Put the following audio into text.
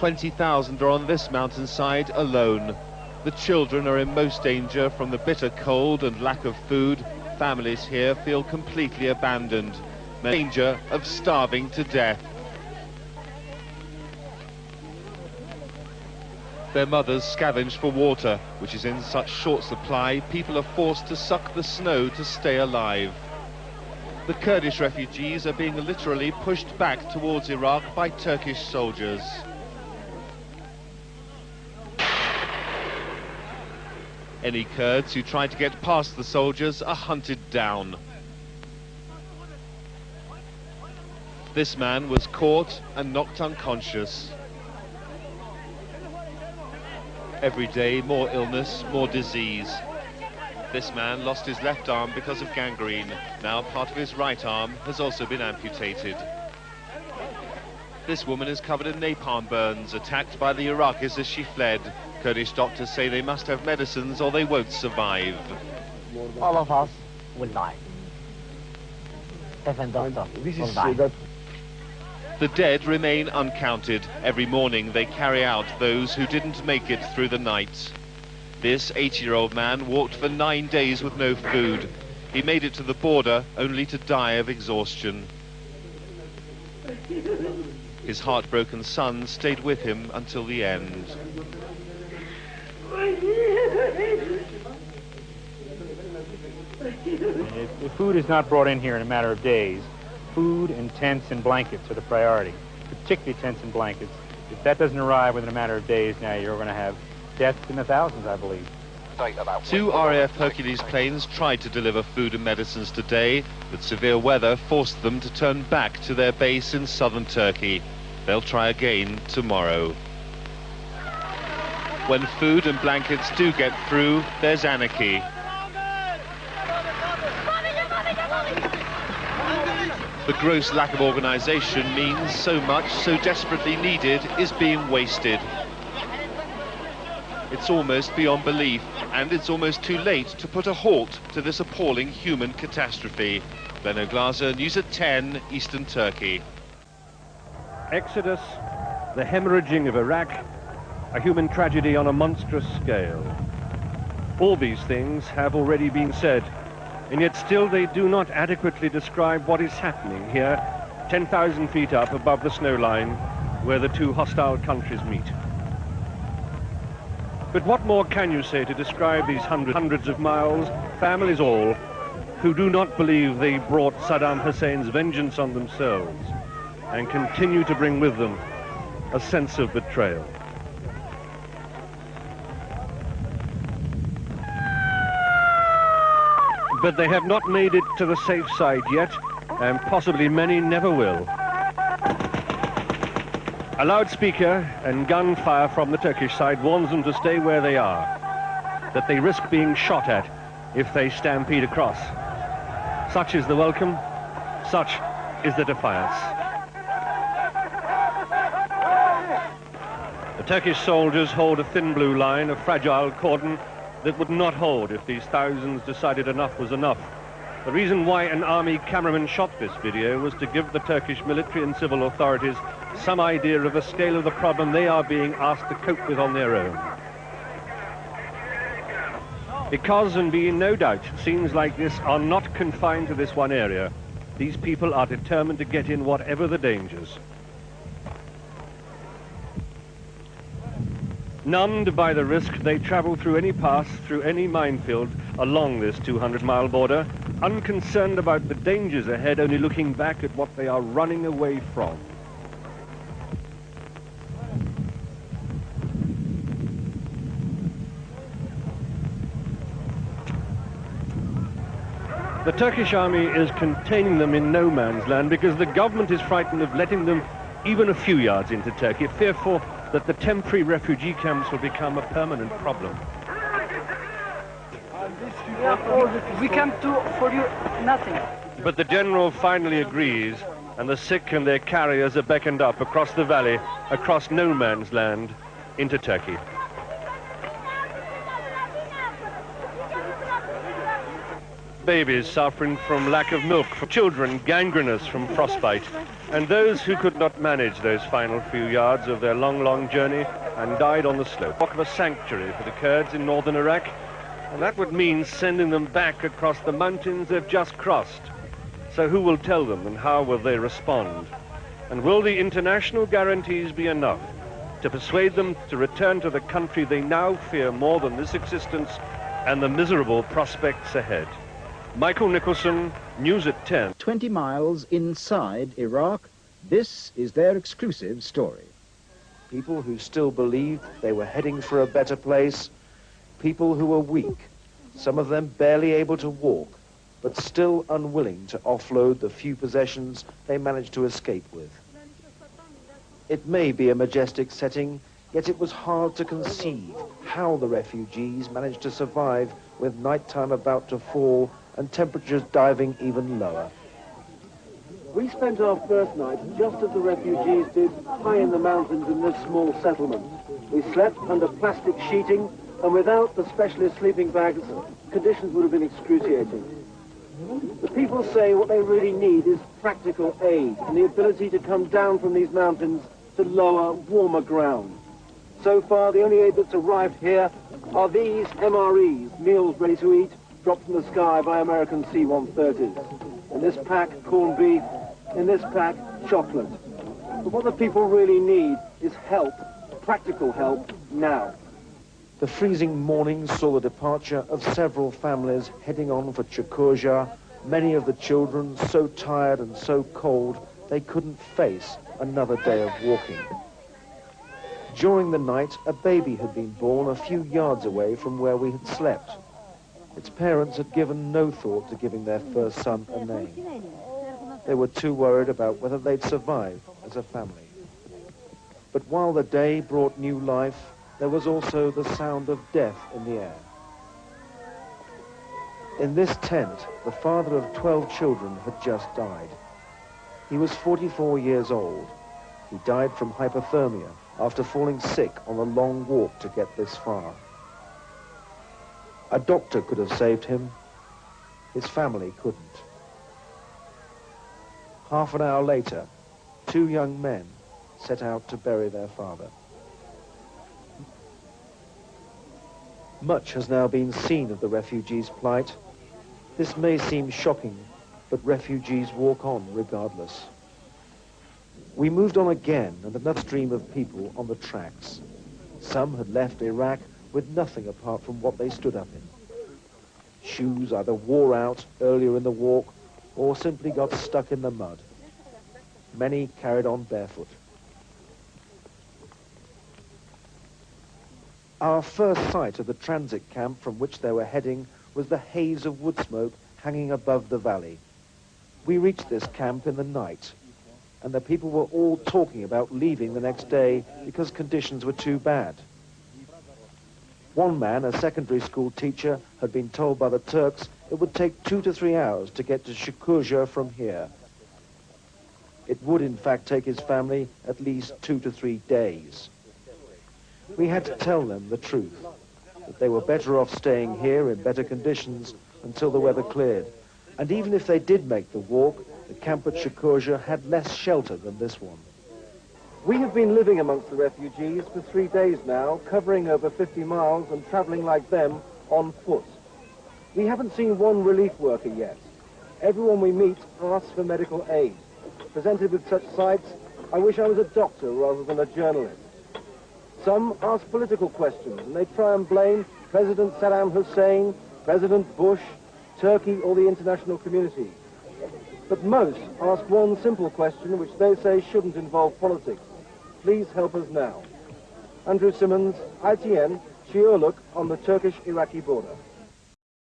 20,000 are on this mountainside alone. The children are in most danger from the bitter cold and lack of food. Families here feel completely abandoned, in danger of starving to death. Their mothers scavenge for water, which is in such short supply, people are forced to suck the snow to stay alive. The Kurdish refugees are being literally pushed back towards Iraq by Turkish soldiers. Any Kurds who try to get past the soldiers are hunted down. This man was caught and knocked unconscious. Every day, more illness, more disease. This man lost his left arm because of gangrene. Now part of his right arm has also been amputated. This woman is covered in napalm burns, attacked by the Iraqis as she fled. Kurdish doctors say they must have medicines or they won't survive. All of us will die. Even doctor will die. The dead remain uncounted. Every morning they carry out those who didn't make it through the night. This 80-year-old man walked for 9 days with no food. He made it to the border only to die of exhaustion. His heartbroken son stayed with him until the end. If food is not brought in here in a matter of days, food and tents and blankets are the priority, particularly tents and blankets. If that doesn't arrive within a matter of days, now you're going to have deaths in the thousands, I believe. 2 RAF Hercules planes tried to deliver food and medicines today, but severe weather forced them to turn back to their base in southern Turkey. They'll try again tomorrow. When food and blankets do get through, there's anarchy. The gross lack of organisation means so much so desperately needed is being wasted. It's almost beyond belief, and it's almost too late to put a halt to this appalling human catastrophe. Benno Glaser, News at 10, Eastern Turkey. Exodus, the hemorrhaging of Iraq, a human tragedy on a monstrous scale. All these things have already been said, and yet still they do not adequately describe what is happening here, 10,000 feet up above the snow line, where the two hostile countries meet. But what more can you say to describe these hundreds of miles, families all, who do not believe they brought Saddam Hussein's vengeance on themselves and continue to bring with them a sense of betrayal? But they have not made it to the safe side yet, and possibly many never will. A loudspeaker and gunfire from the Turkish side warns them to stay where they are, that they risk being shot at if they stampede across. Such is the welcome, such is the defiance. The Turkish soldiers hold a thin blue line, a fragile cordon that would not hold if these thousands decided enough was enough. The reason why an army cameraman shot this video was to give the Turkish military and civil authorities some idea of the scale of the problem they are being asked to cope with on their own. Because, and be in no doubt, scenes like this are not confined to this one area. These people are determined to get in whatever the dangers. Numbed by the risk, they travel through any pass, through any minefield along this 200-mile border, unconcerned about the dangers ahead, only looking back at what they are running away from. The Turkish army is containing them in no man's land because the government is frightened of letting them even a few yards into Turkey, fearful that the temporary refugee camps will become a permanent problem. We can't do for you nothing. But the general finally agrees, and the sick and their carriers are beckoned up across the valley, across no man's land, into Turkey. babies suffering from lack of milk, for children gangrenous from frostbite, and those who could not manage those final few yards of their long, long journey and died on the slope. Talk of a sanctuary for the Kurds in northern Iraq, and that would mean sending them back across the mountains they've just crossed. So who will tell them, and how will they respond? And will the international guarantees be enough to persuade them to return to the country they now fear more than this existence and the miserable prospects ahead? Michael Nicholson, News at 10. 20 miles inside Iraq, this is their exclusive story. People who still believed they were heading for a better place, people who were weak, some of them barely able to walk, but still unwilling to offload the few possessions they managed to escape with. It may be a majestic setting, yet it was hard to conceive how the refugees managed to survive with nighttime about to fall and temperatures diving even lower. We spent our first night just as the refugees did, high in the mountains in this small settlement. We slept under plastic sheeting, and without the specialist sleeping bags, conditions would have been excruciating. The people say what they really need is practical aid and the ability to come down from these mountains to lower, warmer ground. So far, the only aid that's arrived here are these MREs, meals ready to eat, dropped from the sky by American C-130s. In this pack, corned beef. In this pack, chocolate. But what the people really need is help, practical help, now. The freezing morning saw the departure of several families heading on for Chukoja, many of the children so tired and so cold they couldn't face another day of walking. During the night, a baby had been born a few yards away from where we had slept. Its parents had given no thought to giving their first son a name. They were too worried about whether they'd survive as a family. But while the day brought new life, there was also the sound of death in the air. In this tent, the father of 12 children had just died. He was 44 years old. He died from hypothermia after falling sick on a long walk to get this far. A doctor could have saved him. His family couldn't. Half an hour later, 2 young men set out to bury their father. Much has now been seen of the refugees' plight. This may seem shocking, but refugees walk on regardless. We moved on again, and another stream of people on the tracks. Some had left Iraq with nothing apart from what they stood up in. Shoes either wore out earlier in the walk or simply got stuck in the mud. Many carried on barefoot. Our first sight of the transit camp from which they were heading was the haze of wood smoke hanging above the valley. We reached this camp in the night, and the people were all talking about leaving the next day because conditions were too bad. One man, a secondary school teacher, had been told by the Turks it would take 2 to 3 hours to get to Chukoja from here. It would, in fact, take his family at least 2 to 3 days. We had to tell them the truth, that they were better off staying here in better conditions until the weather cleared. And even if they did make the walk, the camp at Chukoja had less shelter than this one. We have been living amongst the refugees for 3 days now, covering over 50 miles and traveling like them on foot. We haven't seen one relief worker yet. Everyone we meet asks for medical aid. Presented with such sights, I wish I was a doctor rather than a journalist. Some ask political questions, and they try and blame President Saddam Hussein, President Bush, Turkey, or the international community. But most ask one simple question, which they say shouldn't involve politics. Please help us now. Andrew Simmons, ITN, Shiurluk on the Turkish-Iraqi border.